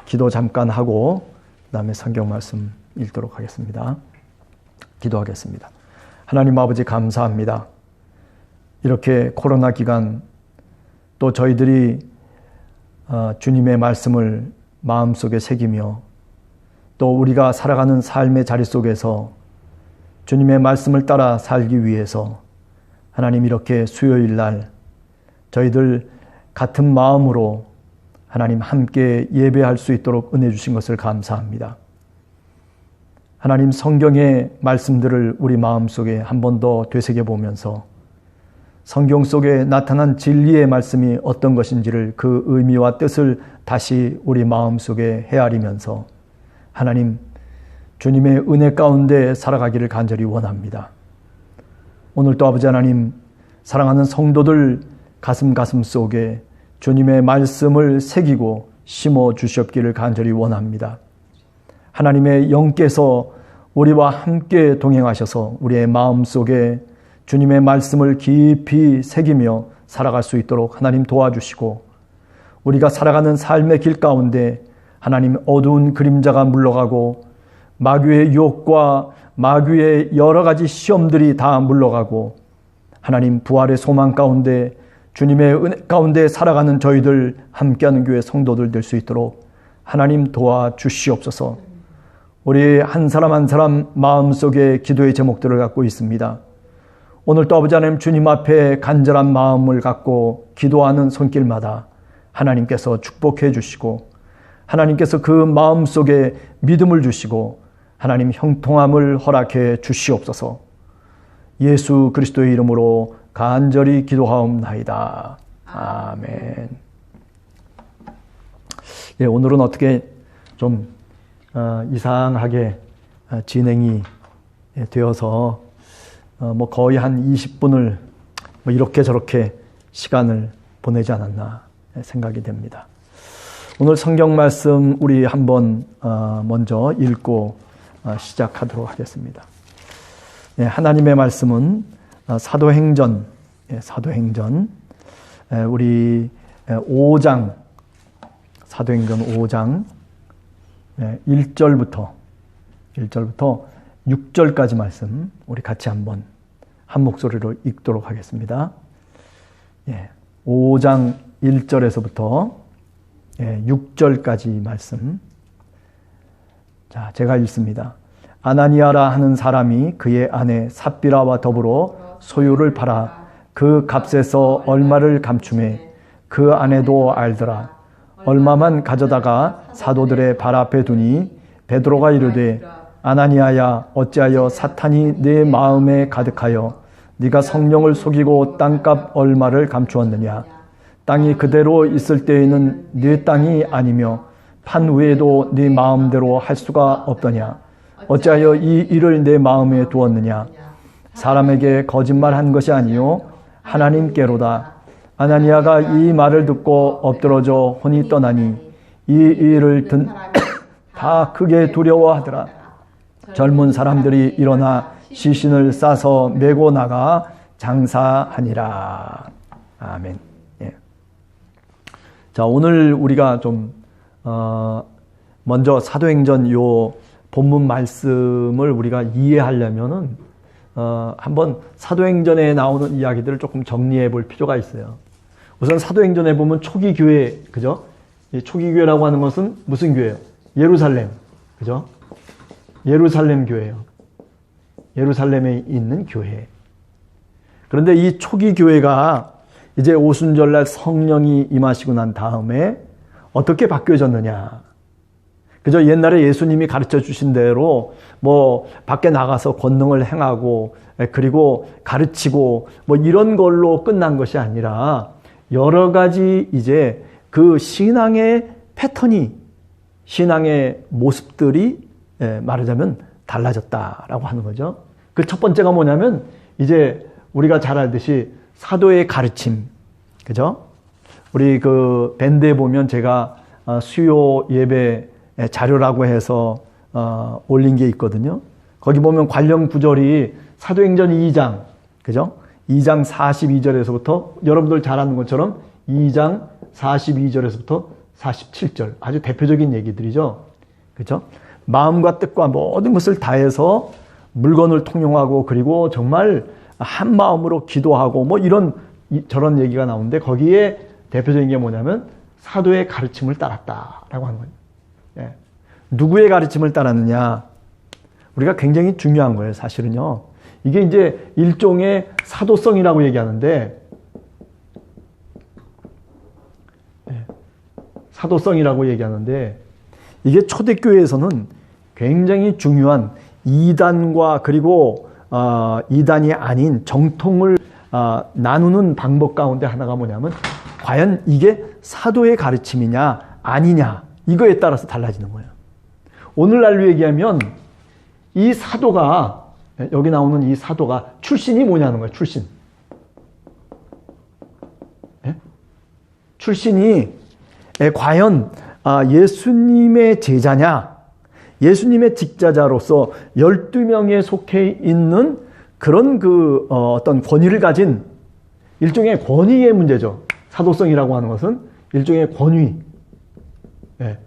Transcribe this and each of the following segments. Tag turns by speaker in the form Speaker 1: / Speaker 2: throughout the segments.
Speaker 1: 기도 잠깐 하고 그다음에 성경 말씀 읽도록 하겠습니다. 기도하겠습니다. 하나님 아버지 감사합니다. 이렇게 코로나 기간 또 저희들이 주님의 말씀을 마음속에 새기며 또 우리가 살아가는 삶의 자리 속에서 주님의 말씀을 따라 살기 위해서 하나님 이렇게 수요일 날 저희들 같은 마음으로 하나님 함께 예배할 수 있도록 은혜 주신 것을 감사합니다. 하나님 성경의 말씀들을 우리 마음속에 한 번 더 되새겨보면서 성경 속에 나타난 진리의 말씀이 어떤 것인지를 그 의미와 뜻을 다시 우리 마음속에 헤아리면서 하나님 주님의 은혜 가운데 살아가기를 간절히 원합니다. 오늘도 아버지 하나님 사랑하는 성도들 가슴 속에 주님의 말씀을 새기고 심어 주시옵기를 간절히 원합니다. 하나님의 영께서 우리와 함께 동행하셔서 우리의 마음속에 주님의 말씀을 깊이 새기며 살아갈 수 있도록 하나님 도와주시고 우리가 살아가는 삶의 길 가운데 하나님 어두운 그림자가 물러가고 마귀의 유혹과 마귀의 여러 가지 시험들이 다 물러가고 하나님 부활의 소망 가운데 주님의 은혜 가운데 살아가는 저희들 함께하는 교회 성도들 될 수 있도록 하나님 도와주시옵소서. 우리 한 사람 한 사람 마음속에 기도의 제목들을 갖고 있습니다. 오늘 또 아버지 하나님 주님 앞에 간절한 마음을 갖고 기도하는 손길마다 하나님께서 축복해 주시고 하나님께서 그 마음속에 믿음을 주시고 하나님 형통함을 허락해 주시옵소서. 예수 그리스도의 이름으로 간절히 기도하옵나이다. 아멘. 예, 오늘은 어떻게 좀 이상하게 진행이 되어서 거의 한 20분을 이렇게 저렇게 시간을 보내지 않았나 생각이 됩니다. 오늘 성경 말씀 우리 한번 먼저 읽고 시작하도록 하겠습니다. 하나님의 말씀은 사도행전 우리 5장 사도행전 5장 1절부터 6절까지 말씀 우리 같이 한번 한 목소리로 읽도록 하겠습니다. 5장 1절에서부터 6절까지 말씀. 자, 제가 읽습니다. 아나니아라 하는 사람이 그의 아내 삽비라와 더불어 소유를 팔아 그 값에서 얼마를 감추매 그 아내도 알더라. 얼마만 가져다가 사도들의 발 앞에 두니 베드로가 이르되 아나니아야 어찌하여 사탄이 내 마음에 가득하여 네가 성령을 속이고 땅값 얼마를 감추었느냐. 땅이 그대로 있을 때에는 네 땅이 아니며 판 후에도 네 마음대로 할 수가 없더냐. 어찌하여 이 일을 내 마음에 두었느냐. 사람에게 거짓말한 것이 아니요 하나님께로다. 아나니아가 이 말을 듣고 엎드러져 혼이 떠나니 이 일을 든 다 크게 두려워하더라. 젊은 사람들이 일어나 시신을 싸서 메고 나가 장사하니라. 아멘. 예. 자, 오늘 우리가 좀 먼저 사도행전 요 본문 말씀을 우리가 이해하려면은 한번 사도행전에 나오는 이야기들을 조금 정리해 볼 필요가 있어요. 우선 사도행전에 보면 초기 교회, 그죠? 이 초기 교회라고 하는 것은 무슨 교회예요? 예루살렘, 그죠? 예루살렘 교회예요. 예루살렘에 있는 교회. 그런데 이 초기 교회가 이제 오순절날 성령이 임하시고 난 다음에 어떻게 바뀌어졌느냐? 그저 옛날에 예수님이 가르쳐 주신 대로 밖에 나가서 권능을 행하고 그리고 가르치고 이런 걸로 끝난 것이 아니라 여러 가지 이제 그 신앙의 패턴이 신앙의 모습들이 말하자면 달라졌다라고 하는 거죠. 그 첫 번째가 뭐냐면 이제 우리가 잘 알듯이 사도의 가르침, 그죠? 우리 그 밴드에 보면 제가 수요 예배 자료라고 해서 올린 게 있거든요. 거기 보면 관련 구절이 사도행전 2장, 그죠? 2장 42절에서부터 여러분들 잘 아는 것처럼 2장 42절에서부터 47절. 아주 대표적인 얘기들이죠. 그렇죠? 마음과 뜻과 모든 것을 다해서 물건을 통용하고 그리고 정말 한 마음으로 기도하고 뭐 이런 저런 얘기가 나오는데 거기에 대표적인 게 뭐냐면 사도의 가르침을 따랐다라고 하는 거예요. 예. 누구의 가르침을 따랐느냐? 우리가 굉장히 중요한 거예요, 사실은요. 이게 이제 일종의 사도성이라고 얘기하는데, 예. 사도성이라고 얘기하는데, 이게 초대교회에서는 굉장히 중요한 이단과 그리고 이단이 아닌 정통을 나누는 방법 가운데 하나가 뭐냐면 과연 이게 사도의 가르침이냐 아니냐 이거에 따라서 달라지는 거예요. 오늘날로 얘기하면 이 사도가 여기 나오는 이 사도가 출신이 뭐냐는 거예요. 출신. 예? 출신이 과연 예수님의 제자냐 예수님의 직자자로서 12명에 속해 있는 그런 어떤 권위를 가진 일종의 권위의 문제죠. 사도성이라고 하는 것은 일종의 권위. 네,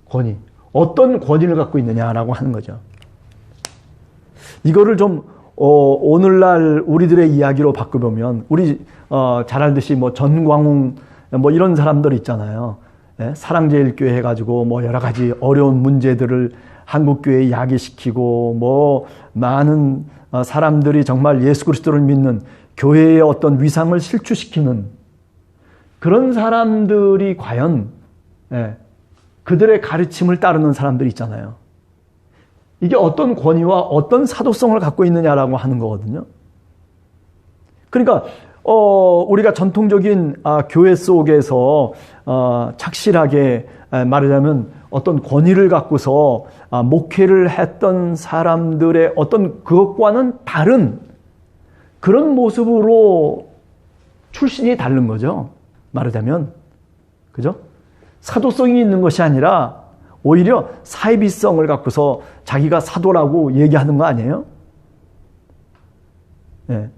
Speaker 1: 권위. 어떤 권위를 갖고 있느냐라고 하는 거죠. 이거를 좀, 오늘날 우리들의 이야기로 바꿔보면, 우리, 잘 알듯이 뭐 전광훈, 뭐 이런 사람들 있잖아요. 네, 사랑제일교회 해가지고 뭐 여러 가지 어려운 문제들을 한국교회에 야기시키고 뭐 많은 사람들이 정말 예수 그리스도를 믿는 교회의 어떤 위상을 실추시키는 그런 사람들이 과연 그들의 가르침을 따르는 사람들이 있잖아요. 이게 어떤 권위와 어떤 사도성을 갖고 있느냐라고 하는 거거든요. 그러니까 우리가 전통적인 교회 속에서 착실하게 말하자면 어떤 권위를 갖고서 목회를 했던 사람들의 어떤 그것과는 다른 그런 모습으로 출신이 다른 거죠. 말하자면. 그죠? 사도성이 있는 것이 아니라 오히려 사이비성을 갖고서 자기가 사도라고 얘기하는 거 아니에요? 네.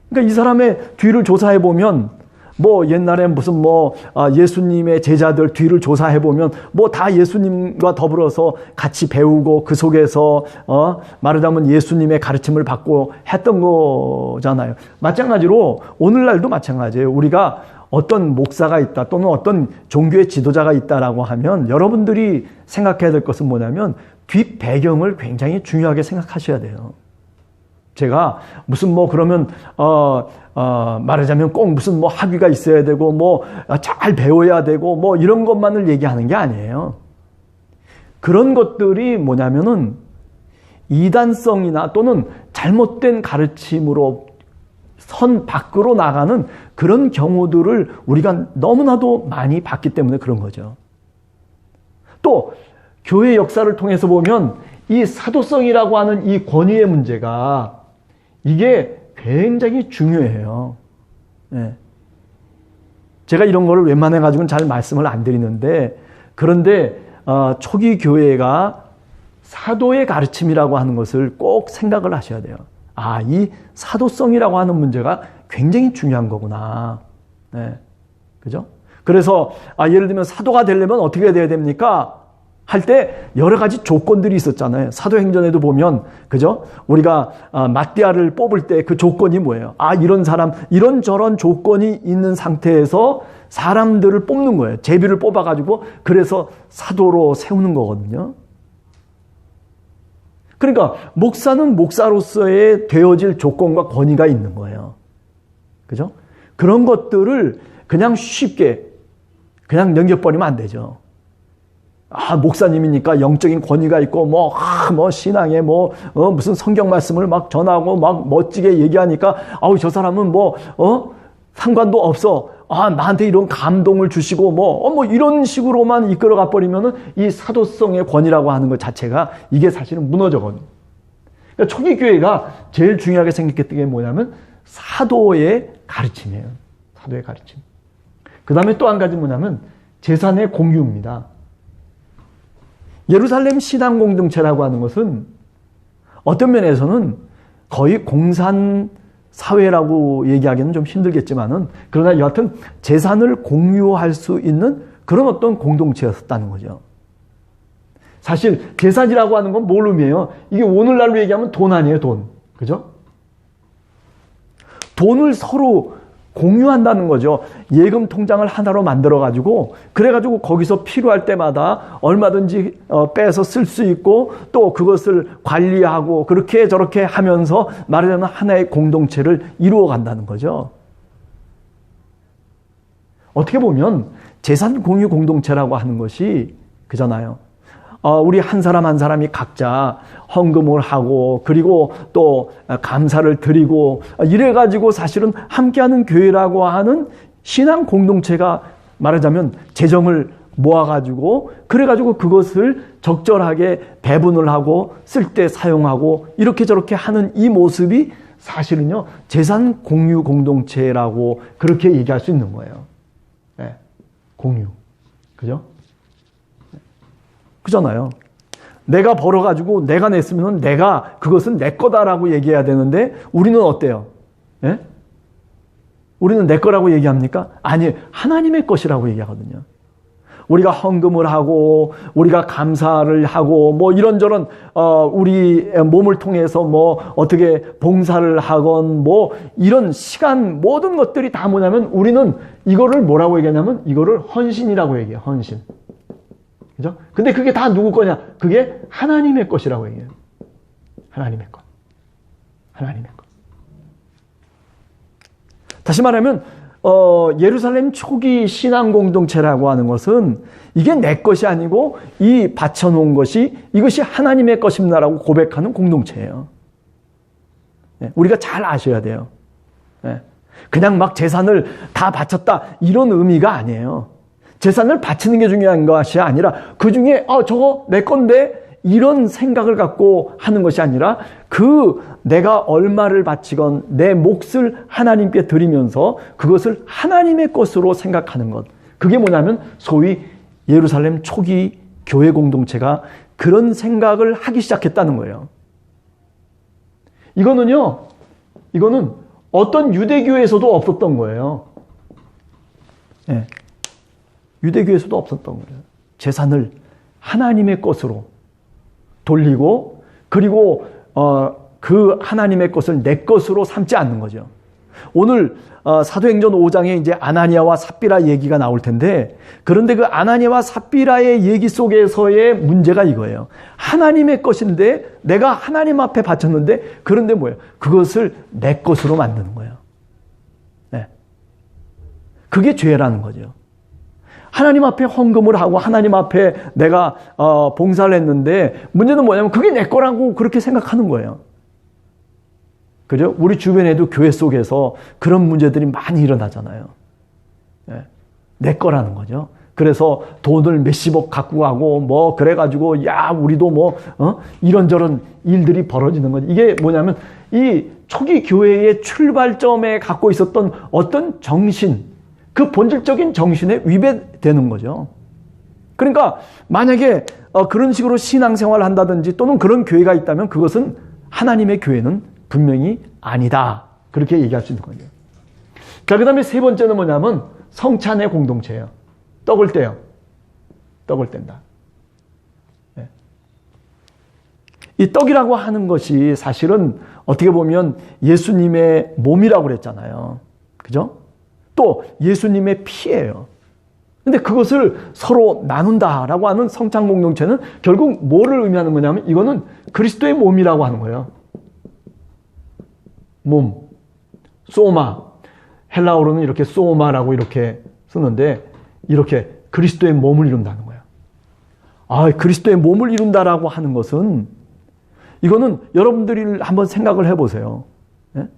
Speaker 1: 그러니까 이 사람의 뒤를 조사해 보면 뭐 옛날에 무슨 예수님의 제자들 뒤를 조사해 보면 뭐 다 예수님과 더불어서 같이 배우고 그 속에서 말하자면 예수님의 가르침을 받고 했던 거잖아요. 마찬가지로 오늘날도 마찬가지예요. 우리가 어떤 목사가 있다 또는 어떤 종교의 지도자가 있다라고 하면 여러분들이 생각해야 될 것은 뭐냐면 뒷 배경을 굉장히 중요하게 생각하셔야 돼요. 제가 무슨 그러면 말하자면 꼭 무슨 학위가 있어야 되고 잘 배워야 되고 이런 것만을 얘기하는 게 아니에요. 그런 것들이 뭐냐면은 이단성이나 또는 잘못된 가르침으로 선 밖으로 나가는 그런 경우들을 우리가 너무나도 많이 봤기 때문에 그런 거죠. 또 교회 역사를 통해서 보면 이 사도성이라고 하는 이 권위의 문제가 이게 굉장히 중요해요. 네. 제가 이런 거를 웬만해 가지고는 잘 말씀을 안 드리는데 그런데 초기 교회가 사도의 가르침이라고 하는 것을 꼭 생각을 하셔야 돼요. 이 사도성이라고 하는 문제가 굉장히 중요한 거구나. 네. 그죠? 그래서 예를 들면 사도가 되려면 어떻게 돼야 됩니까? 할 때 여러 가지 조건들이 있었잖아요. 사도행전에도 보면 그죠? 우리가 마띠아를 뽑을 때 그 조건이 뭐예요? 이런 사람 이런저런 조건이 있는 상태에서 사람들을 뽑는 거예요. 제비를 뽑아가지고 그래서 사도로 세우는 거거든요. 그러니까 목사는 목사로서의 되어질 조건과 권위가 있는 거예요. 그죠? 그런 것들을 그냥 쉽게 그냥 넘겨버리면 안 되죠. 목사님이니까 영적인 권위가 있고, 신앙에 무슨 성경 말씀을 막 전하고, 막 멋지게 얘기하니까, 저 사람은 상관도 없어. 나한테 이런 감동을 주시고, 이런 식으로만 이끌어가 버리면은 이 사도성의 권위라고 하는 것 자체가 이게 사실은 무너져거든요. 그러니까 초기 교회가 제일 중요하게 생각했던 게 뭐냐면 사도의 가르침이에요. 사도의 가르침. 그 다음에 또 한 가지 뭐냐면 재산의 공유입니다. 예루살렘 신앙 공동체라고 하는 것은 어떤 면에서는 거의 공산 사회라고 얘기하기는 좀 힘들겠지만은 그러나 여하튼 재산을 공유할 수 있는 그런 어떤 공동체였다는 거죠. 사실 재산이라고 하는 건 뭘 의미해요? 이게 오늘날로 얘기하면 돈 아니에요, 돈. 그죠? 돈을 서로 공유한다는 거죠. 예금 통장을 하나로 만들어가지고, 그래가지고 거기서 필요할 때마다 얼마든지 빼서 쓸 수 있고, 또 그것을 관리하고, 그렇게 저렇게 하면서 말하자면 하나의 공동체를 이루어 간다는 거죠. 어떻게 보면 재산 공유 공동체라고 하는 것이 그잖아요. 우리 한 사람 한 사람이 각자 헌금을 하고, 그리고 또 감사를 드리고, 이래가지고 사실은 함께하는 교회라고 하는 신앙 공동체가 말하자면 재정을 모아가지고, 그래가지고 그것을 적절하게 배분을 하고 쓸 때 사용하고 이렇게 저렇게 하는 이 모습이 사실은요, 재산 공유 공동체라고 그렇게 얘기할 수 있는 거예요. 네, 공유. 그죠? 그잖아요. 내가 벌어가지고 내가 냈으면 내가 그것은 내 거다라고 얘기해야 되는데, 우리는 어때요? 예? 우리는 내 거라고 얘기합니까? 아니, 하나님의 것이라고 얘기하거든요. 우리가 헌금을 하고, 우리가 감사를 하고, 뭐 이런저런, 우리 몸을 통해서 뭐 어떻게 봉사를 하건, 뭐 이런 시간, 모든 것들이 다 뭐냐면, 우리는 이거를 뭐라고 얘기하냐면, 이거를 헌신이라고 얘기해요, 헌신. 그죠? 근데 그게 다 누구 거냐? 그게 하나님의 것이라고 얘기해요. 하나님의 것. 하나님의 것. 다시 말하면, 예루살렘 초기 신앙 공동체라고 하는 것은 이게 내 것이 아니고 이 바쳐놓은 것이 이것이 하나님의 것입니다라고 고백하는 공동체예요. 네, 우리가 잘 아셔야 돼요. 네, 그냥 막 재산을 다 바쳤다 이런 의미가 아니에요. 재산을 바치는 게 중요한 것이 아니라 그 중에 저거 내 건데 이런 생각을 갖고 하는 것이 아니라 내가 얼마를 바치건 내 몫을 하나님께 드리면서 그것을 하나님의 것으로 생각하는 것. 그게 뭐냐면 소위 예루살렘 초기 교회 공동체가 그런 생각을 하기 시작했다는 거예요. 이거는 어떤 유대교에서도 없었던 거예요. 네. 유대교에서도 없었던 거예요. 재산을 하나님의 것으로 돌리고, 그리고 그 하나님의 것을 내 것으로 삼지 않는 거죠. 오늘 사도행전 5장에 이제 아나니아와 삽비라 얘기가 나올 텐데, 그런데 그 아나니아와 삽비라의 얘기 속에서의 문제가 이거예요. 하나님의 것인데 내가 하나님 앞에 바쳤는데, 그런데 뭐예요? 그것을 내 것으로 만드는 거예요. 네. 그게 죄라는 거죠. 하나님 앞에 헌금을 하고 하나님 앞에 내가 봉사를 했는데, 문제는 뭐냐면 그게 내 거라고 그렇게 생각하는 거예요. 그죠? 우리 주변에도 교회 속에서 그런 문제들이 많이 일어나잖아요. 네. 내 거라는 거죠. 그래서 돈을 몇십억 갖고 가고 뭐 그래가지고 우리도 이런저런 일들이 벌어지는 거죠. 이게 뭐냐면 이 초기 교회의 출발점에 갖고 있었던 어떤 정신, 그 본질적인 정신에 위배되는 거죠. 그러니까 만약에 그런 식으로 신앙생활을 한다든지 또는 그런 교회가 있다면 그것은 하나님의 교회는 분명히 아니다. 그렇게 얘기할 수 있는 거죠. 자, 그 다음에 세 번째는 뭐냐면 성찬의 공동체예요. 떡을 떼요. 떡을 뗀다. 네. 이 떡이라고 하는 것이 사실은 어떻게 보면 예수님의 몸이라고 그랬잖아요. 그죠? 또 예수님의 피예요. 근데 그것을 서로 나눈다라고 하는 성찬 공동체는 결국 뭐를 의미하는 거냐면 이거는 그리스도의 몸이라고 하는 거예요. 몸, 소마. 헬라어로는 이렇게 소마라고 이렇게 쓰는데 이렇게 그리스도의 몸을 이룬다는 거예요. 그리스도의 몸을 이룬다라고 하는 것은 이거는 여러분들이 한번 생각을 해보세요. 네?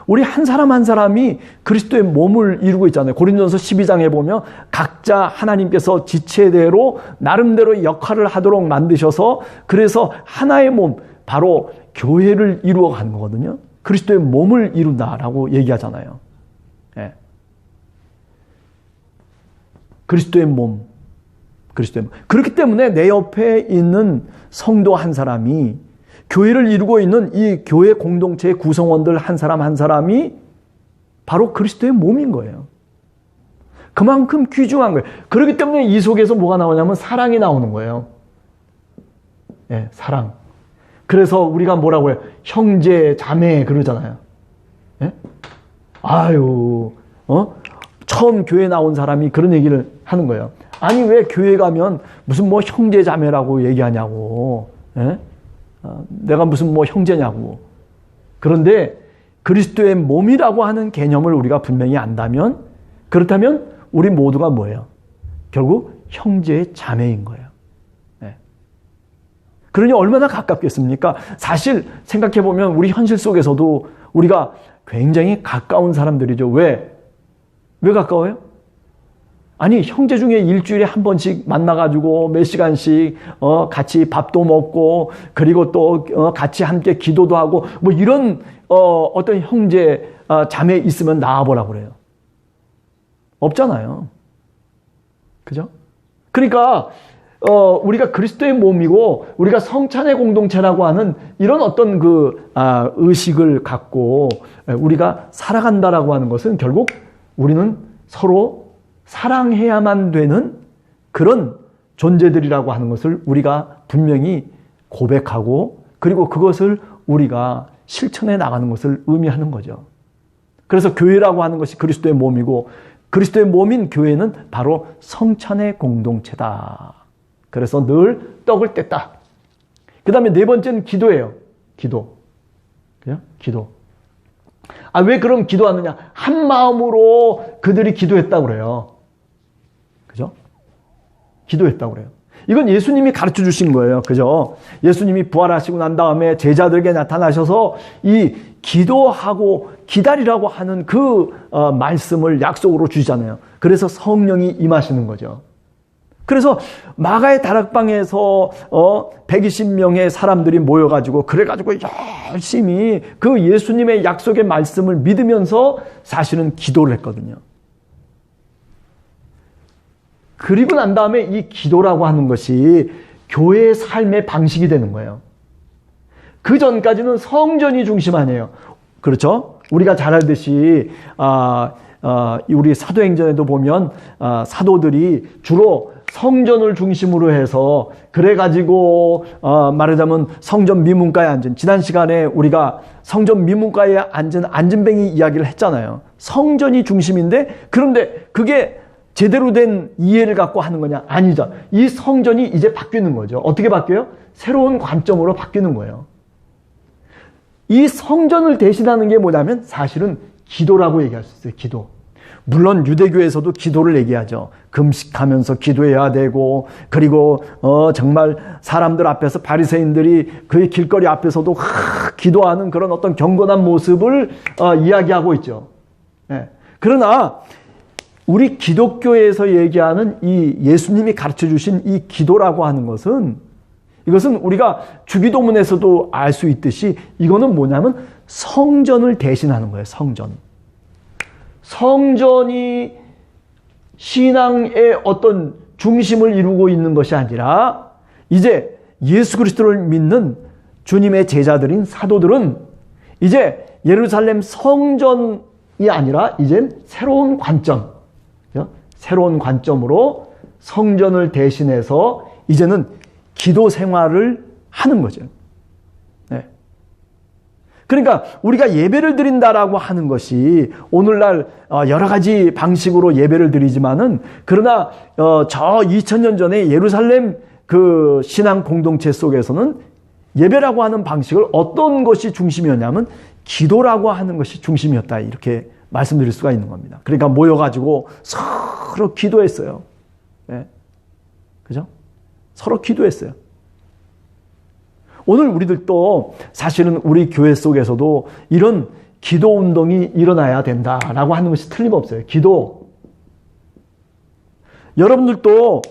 Speaker 1: 우리 한 사람 한 사람이 그리스도의 몸을 이루고 있잖아요. 고린도전서 12장에 보면 각자 하나님께서 지체대로 나름대로 역할을 하도록 만드셔서 그래서 하나의 몸, 바로 교회를 이루어 가는 거거든요. 그리스도의 몸을 이룬다라고 얘기하잖아요. 네. 그리스도의 몸. 그렇기 때문에 내 옆에 있는 성도 한 사람이 교회를 이루고 있는 이 교회 공동체의 구성원들 한 사람 한 사람이 바로 그리스도의 몸인 거예요. 그만큼 귀중한 거예요. 그렇기 때문에 이 속에서 뭐가 나오냐면 사랑이 나오는 거예요. 예, 사랑. 그래서 우리가 뭐라고 해요? 형제, 자매 그러잖아요. 예? 아유, 처음 교회 나온 사람이 그런 얘기를 하는 거예요. 아니, 왜 교회 가면 무슨 뭐 형제, 자매라고 얘기하냐고. 예? 내가 무슨 뭐 형제냐고. 그런데 그리스도의 몸이라고 하는 개념을 우리가 분명히 안다면, 그렇다면 우리 모두가 뭐예요? 결국 형제의 자매인 거예요. 네. 그러니 얼마나 가깝겠습니까? 사실 생각해보면 우리 현실 속에서도 우리가 굉장히 가까운 사람들이죠. 왜? 왜 가까워요? 아니, 형제 중에 일주일에 한 번씩 만나가지고 몇 시간씩 같이 밥도 먹고, 그리고 또 같이 함께 기도도 하고, 뭐 이런 어떤 형제 자매 있으면 나와보라고 그래요. 없잖아요. 그죠? 그러니까 우리가 그리스도의 몸이고 우리가 성찬의 공동체라고 하는 이런 어떤 의식을 갖고 우리가 살아간다라고 하는 것은 결국 우리는 서로 사랑해야만 되는 그런 존재들이라고 하는 것을 우리가 분명히 고백하고, 그리고 그것을 우리가 실천해 나가는 것을 의미하는 거죠. 그래서 교회라고 하는 것이 그리스도의 몸이고, 그리스도의 몸인 교회는 바로 성찬의 공동체다. 그래서 늘 떡을 뗐다. 그 다음에 네 번째는 기도예요. 기도. 그죠? 기도. 왜 그럼 기도하느냐? 한 마음으로 그들이 기도했다고 그래요. 그죠? 기도했다고 그래요. 이건 예수님이 가르쳐 주신 거예요. 그죠? 예수님이 부활하시고 난 다음에 제자들에게 나타나셔서 이 기도하고 기다리라고 하는 말씀을 약속으로 주시잖아요. 그래서 성령이 임하시는 거죠. 그래서 마가의 다락방에서 120명의 사람들이 모여가지고 그래가지고 열심히 그 예수님의 약속의 말씀을 믿으면서 사실은 기도를 했거든요. 그리고 난 다음에 이 기도라고 하는 것이 교회의 삶의 방식이 되는 거예요. 그 전까지는 성전이 중심 아니에요. 그렇죠? 우리가 잘 알듯이 우리 사도행전에도 보면 사도들이 주로 성전을 중심으로 해서 그래가지고 말하자면 성전 미문가에 앉은, 지난 시간에 우리가 성전 미문가에 앉은 안진뱅이 이야기를 했잖아요. 성전이 중심인데, 그런데 그게 제대로 된 이해를 갖고 하는 거냐? 아니죠. 이 성전이 이제 바뀌는 거죠. 어떻게 바뀌어요? 새로운 관점으로 바뀌는 거예요. 이 성전을 대신하는 게 뭐냐면 사실은 기도라고 얘기할 수 있어요. 기도. 물론 유대교에서도 기도를 얘기하죠. 금식하면서 기도해야 되고, 그리고 정말 사람들 앞에서 바리새인들이 그 길거리 앞에서도 기도하는 그런 어떤 경건한 모습을 이야기하고 있죠. 네. 그러나 우리 기독교에서 얘기하는 이 예수님이 가르쳐 주신 이 기도라고 하는 것은, 이것은 우리가 주기도문에서도 알 수 있듯이 이거는 뭐냐면 성전을 대신하는 거예요. 성전. 성전이 신앙의 어떤 중심을 이루고 있는 것이 아니라 이제 예수 그리스도를 믿는 주님의 제자들인 사도들은 이제 예루살렘 성전이 아니라 이젠 새로운 관점, 새로운 관점으로 성전을 대신해서 이제는 기도 생활을 하는 거죠. 네. 그러니까 우리가 예배를 드린다라고 하는 것이 오늘날 여러 가지 방식으로 예배를 드리지만은, 그러나 저 2000년 전에 예루살렘 그 신앙 공동체 속에서는 예배라고 하는 방식을 어떤 것이 중심이었냐면 기도라고 하는 것이 중심이었다, 이렇게 말씀드릴 수가 있는 겁니다. 그러니까 모여가지고 서로 기도했어요. 네. 그죠? 서로 기도했어요. 오늘 우리들도 사실은 우리 교회 속에서도 이런 기도 운동이 일어나야 된다라고 하는 것이 틀림없어요. 기도. 여러분들도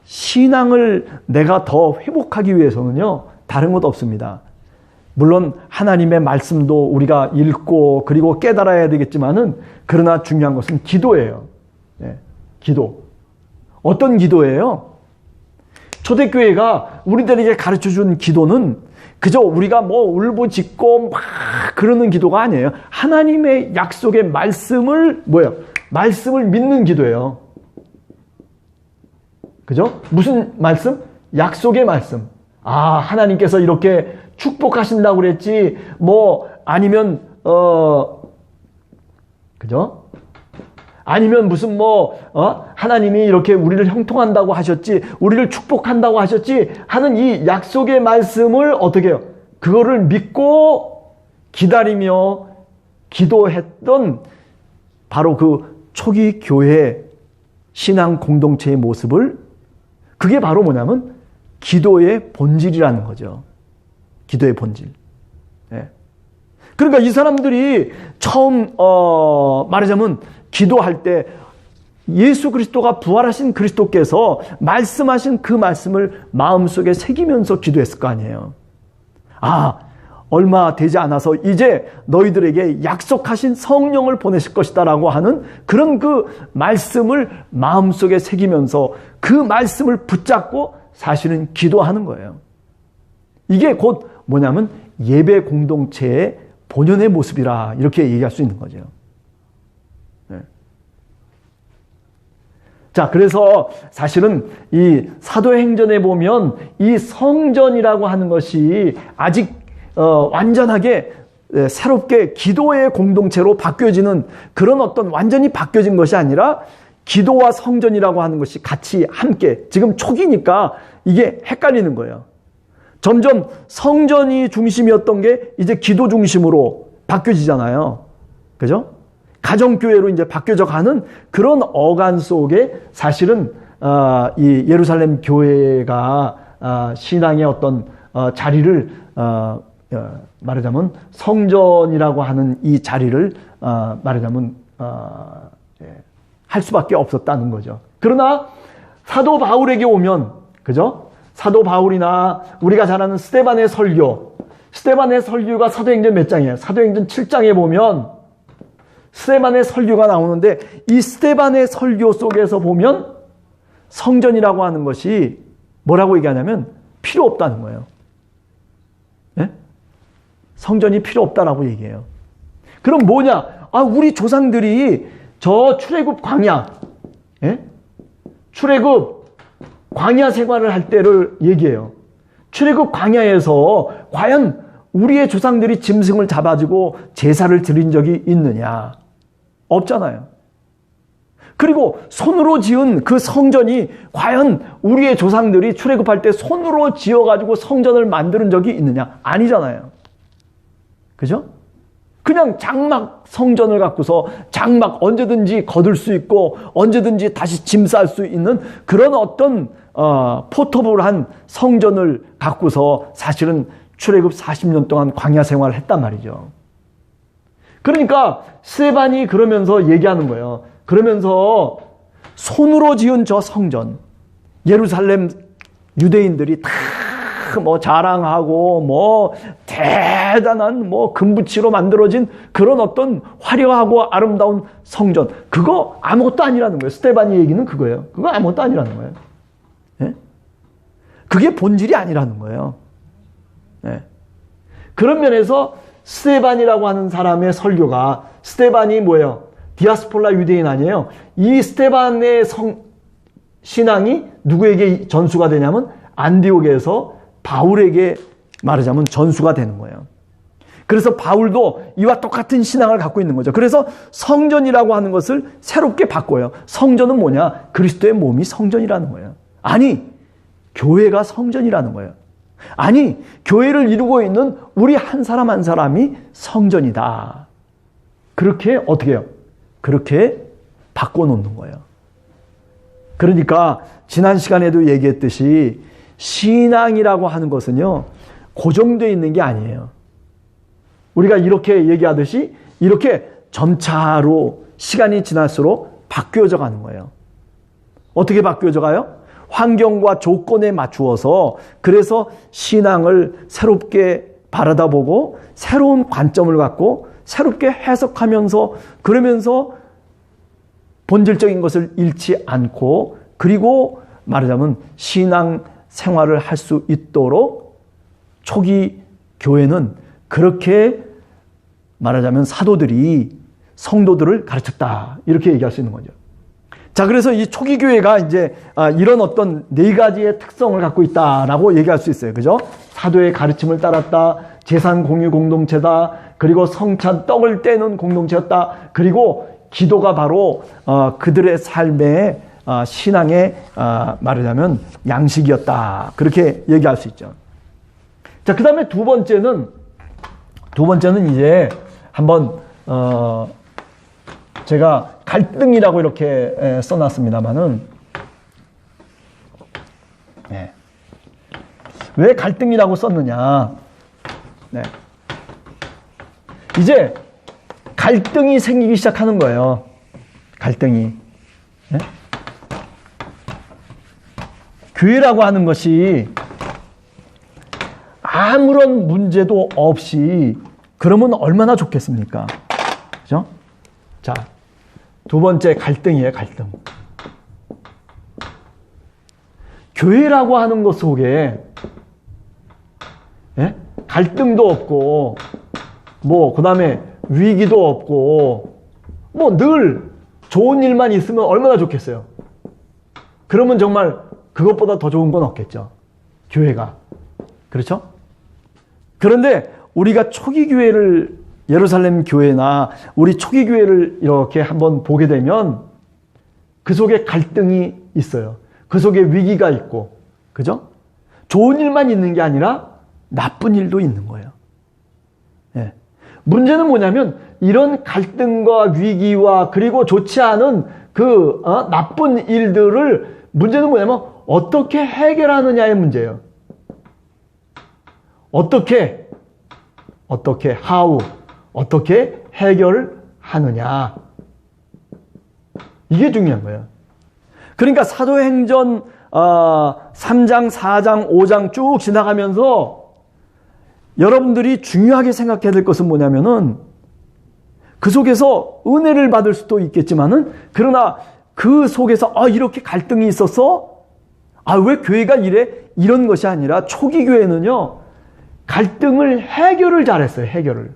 Speaker 1: 신앙을 내가 더 회복하기 위해서는요, 다른 것 없습니다. 물론 하나님의 말씀도 우리가 읽고 그리고 깨달아야 되겠지만은, 그러나 중요한 것은 기도예요. 네, 기도. 어떤 기도예요? 초대교회가 우리들에게 가르쳐준 기도는 그저 우리가 뭐 울부짖고 막 그러는 기도가 아니에요. 하나님의 약속의 말씀을 말씀을 믿는 기도예요. 그죠? 무슨 말씀? 약속의 말씀. 아, 하나님께서 이렇게 축복하신다고 그랬지, 뭐, 아니면, 그죠? 아니면 무슨 하나님이 이렇게 우리를 형통한다고 하셨지, 우리를 축복한다고 하셨지 하는 이 약속의 말씀을 어떻게 해요? 그거를 믿고 기다리며 기도했던 바로 그 초기 교회 신앙 공동체의 모습을, 그게 바로 뭐냐면 기도의 본질이라는 거죠. 기도의 본질. 네. 그러니까 이 사람들이 처음 말하자면 기도할 때 예수 그리스도가 부활하신 그리스도께서 말씀하신 그 말씀을 마음속에 새기면서 기도했을 거 아니에요. 아, 얼마 되지 않아서 이제 너희들에게 약속하신 성령을 보내실 것이다 라고 하는 그런 그 말씀을 마음속에 새기면서 그 말씀을 붙잡고 사실은 기도하는 거예요. 이게 곧 뭐냐면 예배 공동체의 본연의 모습이라 이렇게 얘기할 수 있는 거죠. 네. 자, 그래서 사실은 이 사도행전에 보면 이 성전이라고 하는 것이 아직 완전하게 새롭게 기도의 공동체로 바뀌어지는 그런 어떤 완전히 바뀌어진 것이 아니라 기도와 성전이라고 하는 것이 같이 함께, 지금 초기니까 이게 헷갈리는 거예요. 점점 성전이 중심이었던 게 이제 기도 중심으로 바뀌어지잖아요. 그죠? 가정교회로 이제 바뀌어져 가는 그런 어간 속에 사실은 이 예루살렘 교회가 신앙의 어떤 자리를 말하자면 성전이라고 하는 이 자리를 말하자면 할 수밖에 없었다는 거죠. 그러나 사도 바울에게 오면, 그죠? 사도 바울이나 우리가 잘 아는 스데반의 설교, 스데반의 설교가 사도행전 몇 장이에요? 사도행전 7장에 보면 스데반의 설교가 나오는데 이 스데반의 설교 속에서 보면 성전이라고 하는 것이 뭐라고 얘기하냐면 필요 없다는 거예요. 네? 성전이 필요 없다라고 얘기해요. 그럼 뭐냐? 아, 우리 조상들이 저 출애굽 광야, 예? 출애굽 광야 생활을 할 때를 얘기해요. 출애굽 광야에서 과연 우리의 조상들이 짐승을 잡아주고 제사를 드린 적이 있느냐? 없잖아요. 그리고 손으로 지은 그 성전이 과연 우리의 조상들이 출애굽할 때 손으로 지어가지고 성전을 만드는 적이 있느냐? 아니잖아요. 그죠? 그냥 장막 성전을 갖고서 장막 언제든지 거둘 수 있고 언제든지 다시 짐 쌀 수 있는 그런 어떤 포터블한 성전을 갖고서 사실은 출애굽 40년 동안 광야 생활을 했단 말이죠. 그러니까 스데반이 그러면서 얘기하는 거예요. 그러면서 손으로 지은 저 성전, 예루살렘 유대인들이 다 자랑하고 대단한 금붙이로 만들어진 그런 어떤 화려하고 아름다운 성전, 그거 아무것도 아니라는 거예요. 스데반이 얘기는 그거예요. 그거 아무것도 아니라는 거예요. 네? 그게 본질이 아니라는 거예요. 네. 그런 면에서 스데반이라고 하는 사람의 설교가, 스데반이 뭐예요? 디아스폴라 유대인 아니에요? 이 스데반의 신앙이 누구에게 전수가 되냐면 안디옥에서 바울에게 말하자면 전수가 되는 거예요. 그래서 바울도 이와 똑같은 신앙을 갖고 있는 거죠. 그래서 성전이라고 하는 것을 새롭게 바꿔요. 성전은 뭐냐? 그리스도의 몸이 성전이라는 거예요. 아니, 교회가 성전이라는 거예요. 아니, 교회를 이루고 있는 우리 한 사람 한 사람이 성전이다. 그렇게 어떻게 해요? 그렇게 바꿔놓는 거예요. 그러니까 지난 시간에도 얘기했듯이 신앙이라고 하는 것은요, 고정되어 있는 게 아니에요. 우리가 이렇게 얘기하듯이 이렇게 점차로 시간이 지날수록 바뀌어져 가는 거예요. 어떻게 바뀌어져 가요? 환경과 조건에 맞추어서, 그래서 신앙을 새롭게 바라다보고 새로운 관점을 갖고 새롭게 해석하면서, 그러면서 본질적인 것을 잃지 않고, 그리고 말하자면 신앙 생활을 할 수 있도록 초기 교회는 그렇게 말하자면 사도들이 성도들을 가르쳤다, 이렇게 얘기할 수 있는 거죠. 자, 그래서 이 초기 교회가 이제 이런 어떤 네 가지의 특성을 갖고 있다라고 얘기할 수 있어요. 그죠? 사도의 가르침을 따랐다. 재산 공유 공동체다. 그리고 성찬 떡을 떼는 공동체였다. 그리고 기도가 바로 그들의 삶의 신앙의 말하자면 양식이었다. 그렇게 얘기할 수 있죠. 자, 그 다음에 두 번째는 이제 한번 제가 갈등이라고 이렇게 써놨습니다만은, 네. 왜 갈등이라고 썼느냐? 네. 이제 갈등이 생기기 시작하는 거예요. 갈등이. 네? 교회라고 하는 것이 아무런 문제도 없이 그러면 얼마나 좋겠습니까? 그죠? 자, 두 번째 갈등이에요, 갈등. 교회라고 하는 것 속에 갈등도 없고, 그 다음에 위기도 없고, 늘 좋은 일만 있으면 얼마나 좋겠어요. 그러면 정말 그것보다 더 좋은 건 없겠죠. 교회가. 그렇죠? 그런데 우리가 초기 교회를, 예루살렘 교회나 우리 초기 교회를 이렇게 한번 보게 되면 그 속에 갈등이 있어요. 그 속에 위기가 있고, 그죠? 좋은 일만 있는 게 아니라 나쁜 일도 있는 거예요. 예. 문제는 뭐냐면 이런 갈등과 위기와 그리고 좋지 않은 그 나쁜 일들을, 문제는 뭐냐면 어떻게 해결하느냐의 문제예요. 어떻게 how, 어떻게 해결하느냐. 이게 중요한 거예요. 그러니까 사도행전 3장, 4장, 5장 쭉 지나가면서 여러분들이 중요하게 생각해야 될 것은 뭐냐면은 그 속에서 은혜를 받을 수도 있겠지만은, 그러나 그 속에서 이렇게 갈등이 있어서 왜 교회가 이래? 이런 것이 아니라 초기 교회는요, 갈등을 해결을 잘했어요. 해결을.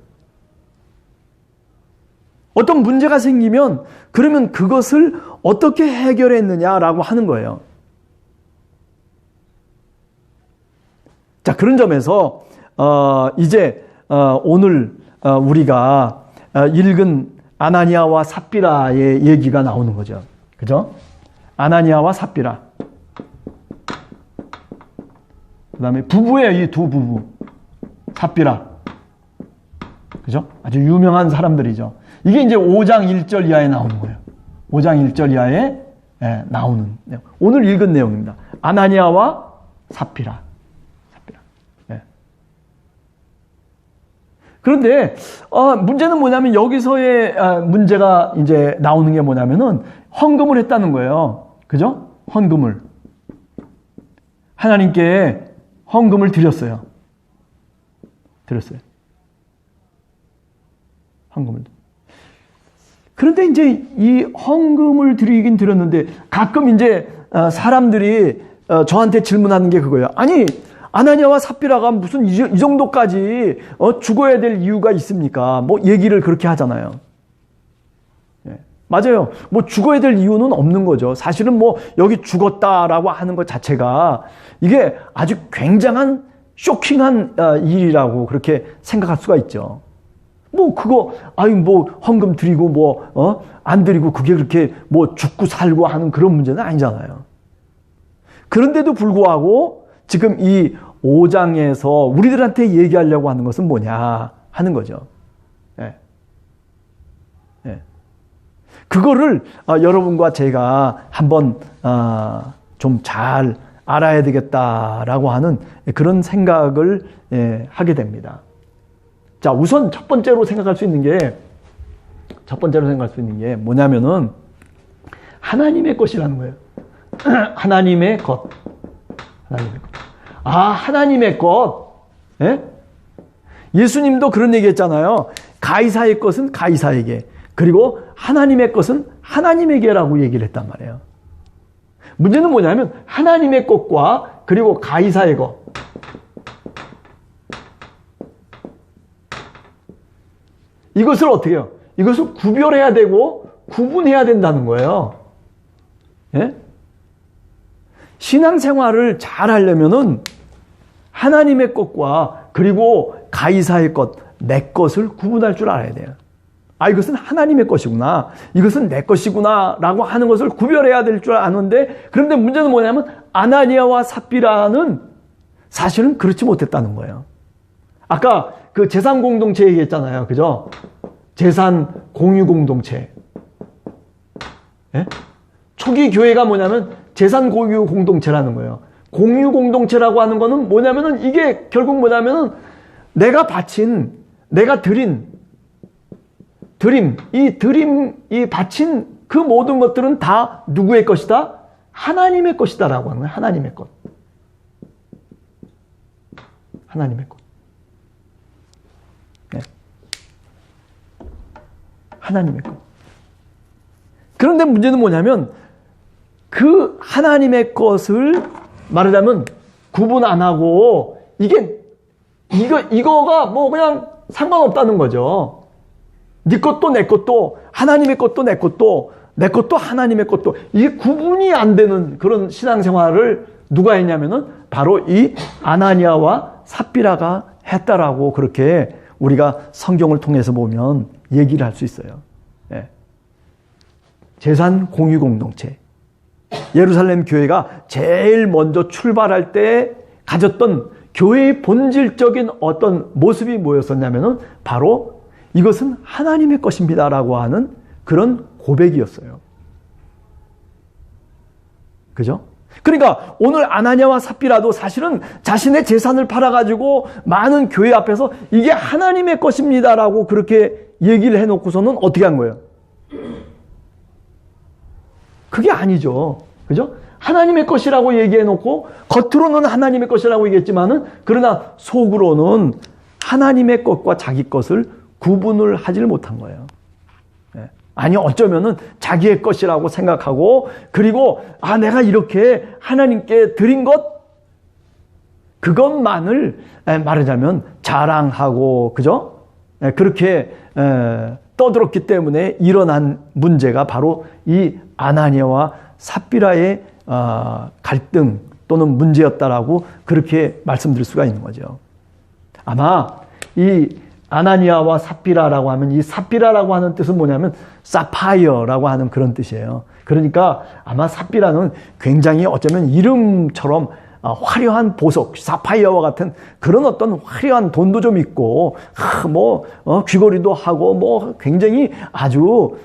Speaker 1: 어떤 문제가 생기면 그러면 그것을 어떻게 해결했느냐라고 하는 거예요. 자, 그런 점에서 이제 오늘 우리가 읽은 아나니아와 삽비라의 얘기가 나오는 거죠. 그죠? 아나니아와 삽비라. 그 다음에 부부예요. 이 두 부부. 삽비라. 그죠? 아주 유명한 사람들이죠. 이게 이제 5장 1절 이하에 나오는 거예요. 5장 1절 이하에 나오는 내용. 오늘 읽은 내용입니다. 아나니아와 삽비라. 네. 그런데 문제는 뭐냐면 여기서의 문제가 이제 나오는 게 뭐냐면은 헌금을 했다는 거예요. 그죠? 헌금을. 하나님께 헌금을 드렸어요. 헌금을. 그런데 이제 이 헌금을 드리긴 드렸는데 가끔 이제 사람들이 저한테 질문하는 게 그거예요. 아니, 아나니아와 삽비라가 무슨 이 정도까지 죽어야 될 이유가 있습니까? 얘기를 그렇게 하잖아요. 네. 맞아요. 죽어야 될 이유는 없는 거죠. 사실은 여기 죽었다라고 하는 것 자체가 이게 아주 굉장한 쇼킹한 일이라고 그렇게 생각할 수가 있죠. 그거, 헌금 드리고, 안 드리고, 그게 그렇게, 죽고 살고 하는 그런 문제는 아니잖아요. 그런데도 불구하고, 지금 이 5장에서 우리들한테 얘기하려고 하는 것은 뭐냐 하는 거죠. 예. 예. 그거를, 여러분과 제가 한번, 좀 잘 알아야 되겠다라고 하는 그런 생각을 하게 됩니다. 자, 우선 첫 번째로 생각할 수 있는 게 뭐냐면은 하나님의 것이라는 거예요. 하나님의 것. 하나님의 것. 예? 예수님도 그런 얘기 했잖아요. 가이사의 것은 가이사에게, 그리고 하나님의 것은 하나님에게라고 얘기를 했단 말이에요. 문제는 뭐냐면 하나님의 것과 그리고 가이사의 것. 이것을 어떻게 해요? 이것을 구별해야 되고 구분해야 된다는 거예요. 예? 신앙생활을 잘 하려면은 하나님의 것과 그리고 가이사의 것, 내 것을 구분할 줄 알아야 돼요. 아, 이것은 하나님의 것이구나, 이것은 내 것이구나 라고 하는 것을 구별해야 될 줄 아는데, 그런데 문제는 뭐냐면 아나니아와 삽비라는 사실은 그렇지 못했다는 거예요. 아까 그 재산 공동체 얘기했잖아요. 그죠? 재산 공유 공동체. 예? 초기 교회가 뭐냐면 재산 공유 공동체라는 거예요. 공유 공동체라고 하는 거는 뭐냐면은 이게 결국 뭐냐면은 내가 바친, 내가 드린, 이 바친 그 모든 것들은 다 누구의 것이다? 하나님의 것이다라고 하는 거예요. 하나님의 것. 하나님의 것. 네. 하나님의 것. 그런데 문제는 뭐냐면 그 하나님의 것을 말하자면 구분 안 하고 이거가 뭐 그냥 상관없다는 거죠. 네 것도 내 것도 하나님의 것도 내 것도 내 것도 하나님의 것도 이게 구분이 안 되는 그런 신앙생활을 누가 했냐면은 바로 이 아나니아와 삽비라가 했다라고 그렇게 우리가 성경을 통해서 보면 얘기를 할 수 있어요. 예. 재산 공유 공동체. 예루살렘 교회가 제일 먼저 출발할 때 가졌던 교회의 본질적인 어떤 모습이 뭐였었냐면은 바로 이것은 하나님의 것입니다라고 하는 그런 고백이었어요. 그죠? 그러니까 오늘 아나니아와 삽비라도 사실은 자신의 재산을 팔아가지고 많은 교회 앞에서 이게 하나님의 것입니다라고 그렇게 얘기를 해놓고서는 어떻게 한 거예요? 그게 아니죠. 그죠? 하나님의 것이라고 얘기해놓고 겉으로는 하나님의 것이라고 얘기했지만은 그러나 속으로는 하나님의 것과 자기 것을 구분을 하지를 못한 거예요. 네. 아니 어쩌면은 자기의 것이라고 생각하고 그리고 내가 이렇게 하나님께 드린 것 그것만을 말하자면 자랑하고 그죠? 그렇게 떠들었기 때문에 일어난 문제가 바로 이 아나니아와 삽비라의 갈등 또는 문제였다라고 그렇게 말씀드릴 수가 있는 거죠. 아마 이 아나니아와 삽비라라고 하면 이 삽비라라고 하는 뜻은 뭐냐면 사파이어라고 하는 그런 뜻이에요. 그러니까 아마 삽비라는 굉장히 어쩌면 이름처럼 화려한 보석, 사파이어와 같은 그런 어떤 화려한 돈도 좀 있고 귀걸이도 하고 뭐 굉장히 아주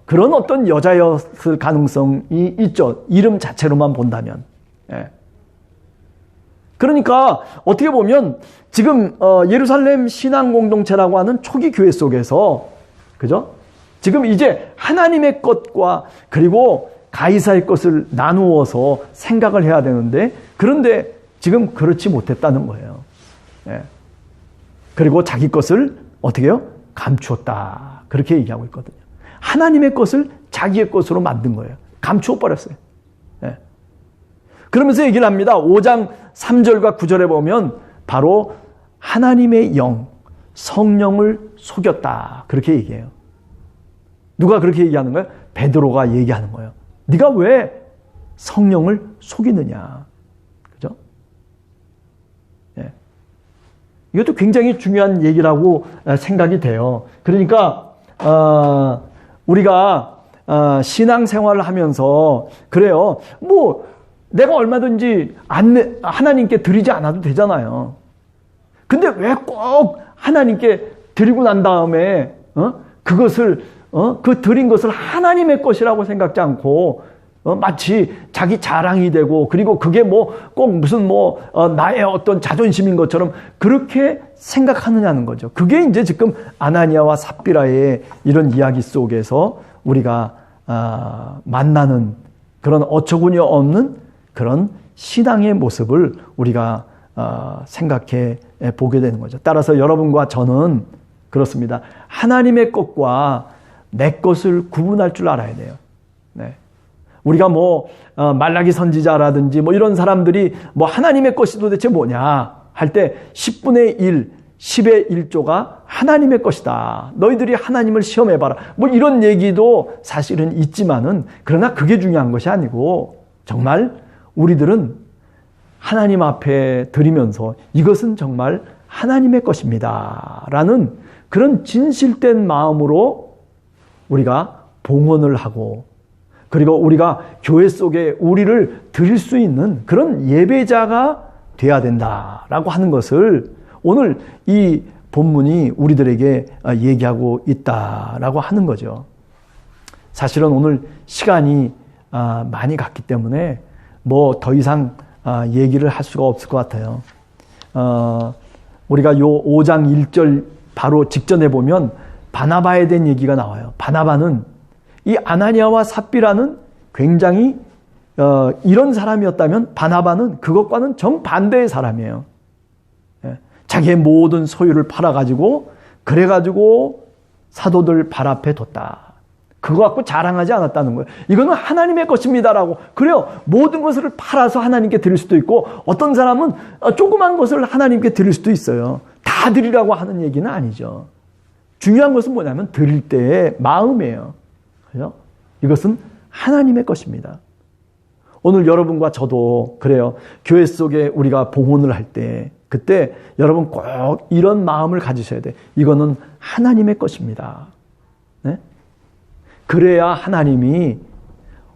Speaker 1: 그런 어떤 여자였을 가능성이 있죠. 이름 자체로만 본다면. 예. 그러니까 어떻게 보면 지금 예루살렘 신앙 공동체라고 하는 초기 교회 속에서 그죠? 지금 이제 하나님의 것과 그리고 가이사의 것을 나누어서 생각을 해야 되는데 그런데 지금 그렇지 못했다는 거예요. 예. 그리고 자기 것을 어떻게 해요? 감추었다. 그렇게 얘기하고 있거든요. 하나님의 것을 자기의 것으로 만든 거예요. 감추어 버렸어요. 예. 그러면서 얘기를 합니다. 5장 3절과 9절에 보면 바로 하나님의 영, 성령을 속였다. 그렇게 얘기해요. 누가 그렇게 얘기하는 거예요? 베드로가 얘기하는 거예요. 네가 왜 성령을 속이느냐. 그죠? 예. 이것도 굉장히 중요한 얘기라고 생각이 돼요. 그러니까 우리가 신앙생활을 하면서 그래요. 뭐 내가 얼마든지 하나님께 드리지 않아도 되잖아요. 근데 왜 꼭 하나님께 드리고 난 다음에 그것을 그 드린 것을 하나님의 것이라고 생각지 않고 마치 자기 자랑이 되고 그리고 그게 뭐 꼭 무슨 나의 어떤 자존심인 것처럼 그렇게 생각하느냐는 거죠. 그게 이제 지금 아나니아와 삽비라의 이런 이야기 속에서 우리가 만나는 그런 어처구니 없는 그런 신앙의 모습을 우리가 생각해 보게 되는 거죠. 따라서 여러분과 저는 그렇습니다. 하나님의 것과 내 것을 구분할 줄 알아야 돼요. 네. 우리가 말라기 선지자라든지 이런 사람들이 하나님의 것이 도대체 뭐냐 할 때 10분의 1, 10의 1조가 하나님의 것이다. 너희들이 하나님을 시험해봐라. 뭐 이런 얘기도 사실은 있지만은, 그러나 그게 중요한 것이 아니고, 정말 우리들은 하나님 앞에 드리면서 이것은 정말 하나님의 것입니다 라는 그런 진실된 마음으로 우리가 봉헌을 하고, 그리고 우리가 교회 속에 우리를 드릴 수 있는 그런 예배자가 돼야 된다라고 하는 것을 오늘 이 본문이 우리들에게 얘기하고 있다라고 하는 거죠. 사실은 오늘 시간이 많이 갔기 때문에 뭐 더 이상 얘기를 할 수가 없을 것 같아요. 우리가 요 5장 1절 바로 직전에 보면 바나바에 대한 얘기가 나와요. 바나바는 이 아나니아와 삽비라는 굉장히 이런 사람이었다면, 바나바는 그것과는 정반대의 사람이에요. 자기의 모든 소유를 팔아가지고, 그래가지고 사도들 발 앞에 뒀다. 그거 갖고 자랑하지 않았다는 거예요. 이거는 하나님의 것입니다라고. 그래요. 모든 것을 팔아서 하나님께 드릴 수도 있고, 어떤 사람은 조그만 것을 하나님께 드릴 수도 있어요. 다 드리라고 하는 얘기는 아니죠. 중요한 것은 뭐냐면 드릴 때의 마음이에요. 그죠? 이것은 하나님의 것입니다. 오늘 여러분과 저도 그래요. 교회 속에 우리가 봉헌을 할 때, 그때 여러분 꼭 이런 마음을 가지셔야 돼. 이거는 하나님의 것입니다. 네? 그래야 하나님이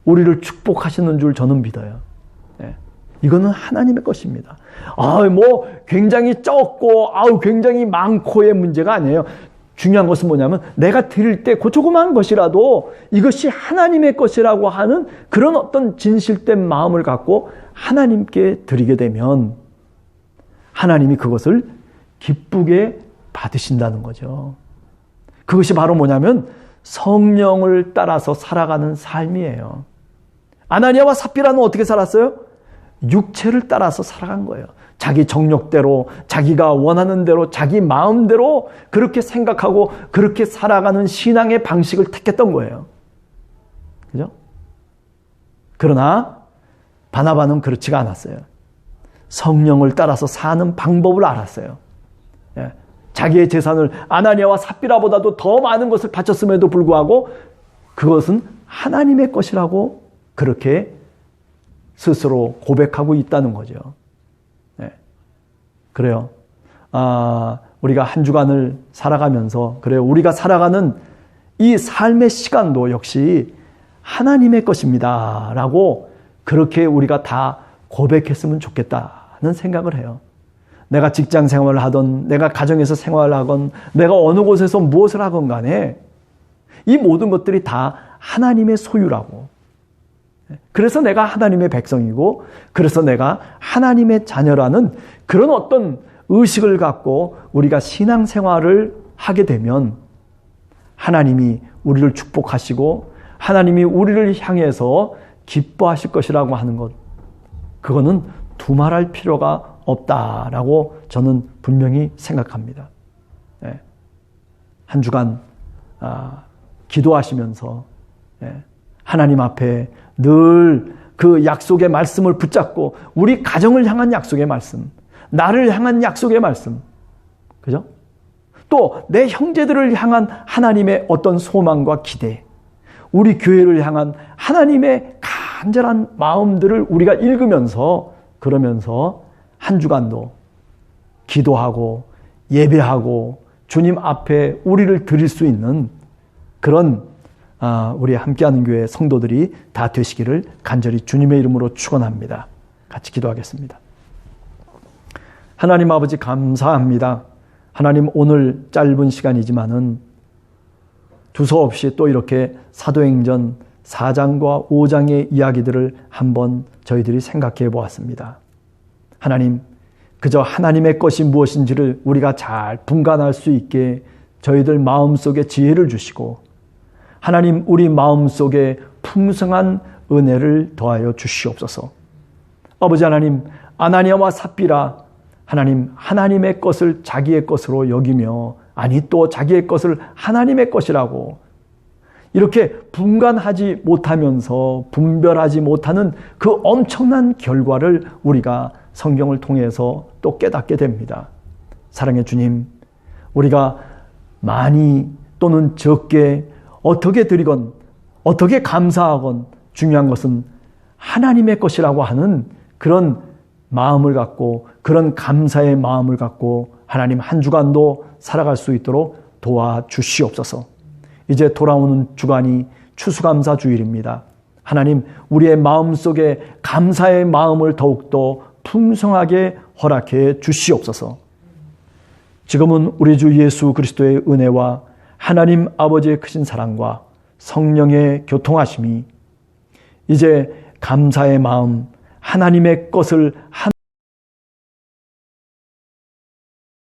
Speaker 1: 우리를 축복하시는 줄 저는 믿어요. 네. 이거는 하나님의 것입니다. 뭐 굉장히 적고 굉장히 많고의 문제가 아니에요. 중요한 것은 뭐냐면 내가 드릴 때 그 조그만 것이라도 이것이 하나님의 것이라고 하는 그런 어떤 진실된 마음을 갖고 하나님께 드리게 되면 하나님이 그것을 기쁘게 받으신다는 거죠. 그것이 바로 뭐냐면 성령을 따라서 살아가는 삶이에요. 아나니아와 삽비라는 어떻게 살았어요? 육체를 따라서 살아간 거예요. 자기 정욕대로, 자기가 원하는 대로, 자기 마음대로 그렇게 생각하고 그렇게 살아가는 신앙의 방식을 택했던 거예요. 그죠? 그러나 바나바는 그렇지가 않았어요. 성령을 따라서 사는 방법을 알았어요. 자기의 재산을 아나니아와 삽비라보다도 더 많은 것을 바쳤음에도 불구하고 그것은 하나님의 것이라고 그렇게 스스로 고백하고 있다는 거죠. 그래요. 우리가 한 주간을 살아가면서, 그래요. 우리가 살아가는 이 삶의 시간도 역시 하나님의 것입니다 라고 그렇게 우리가 다 고백했으면 좋겠다는 생각을 해요. 내가 직장 생활을 하건, 내가 가정에서 생활을 하건, 내가 어느 곳에서 무엇을 하건 간에 이 모든 것들이 다 하나님의 소유라고. 그래서 내가 하나님의 백성이고, 그래서 내가 하나님의 자녀라는 그런 어떤 의식을 갖고 우리가 신앙생활을 하게 되면 하나님이 우리를 축복하시고 하나님이 우리를 향해서 기뻐하실 것이라고 하는 것, 그거는 두말할 필요가 없다라고 저는 분명히 생각합니다. 한 주간 기도하시면서 하나님 앞에 늘 그 약속의 말씀을 붙잡고, 우리 가정을 향한 약속의 말씀, 나를 향한 약속의 말씀, 그죠? 또 내 형제들을 향한 하나님의 어떤 소망과 기대, 우리 교회를 향한 하나님의 간절한 마음들을 우리가 읽으면서, 그러면서 한 주간도 기도하고 예배하고 주님 앞에 우리를 드릴 수 있는 그런 우리 함께하는 교회 성도들이 다 되시기를 간절히 주님의 이름으로 축원합니다. 같이 기도하겠습니다. 하나님 아버지 감사합니다. 하나님, 오늘 짧은 시간이지만은 두서없이 또 이렇게 사도행전 4장과 5장의 이야기들을 한번 저희들이 생각해 보았습니다. 하나님, 그저 하나님의 것이 무엇인지를 우리가 잘 분간할 수 있게 저희들 마음속에 지혜를 주시고, 하나님, 우리 마음속에 풍성한 은혜를 더하여 주시옵소서. 아버지 하나님, 아나니아와 삽비라 하나님, 하나님의 것을 자기의 것으로 여기며, 아니 또 자기의 것을 하나님의 것이라고 이렇게 분간하지 못하면서 분별하지 못하는 그 엄청난 결과를 우리가 성경을 통해서 또 깨닫게 됩니다. 사랑의 주님, 우리가 많이 또는 적게 어떻게 드리건 어떻게 감사하건 중요한 것은 하나님의 것이라고 하는 그런 마음을 갖고, 그런 감사의 마음을 갖고 하나님 한 주간도 살아갈 수 있도록 도와주시옵소서. 이제 돌아오는 주간이 추수감사 주일입니다. 하나님, 우리의 마음속에 감사의 마음을 더욱더 풍성하게 허락해 주시옵소서. 지금은 우리 주 예수 그리스도의 은혜와 하나님 아버지의 크신 사랑과 성령의 교통하심이 이제 감사의 마음, 하나님의 것을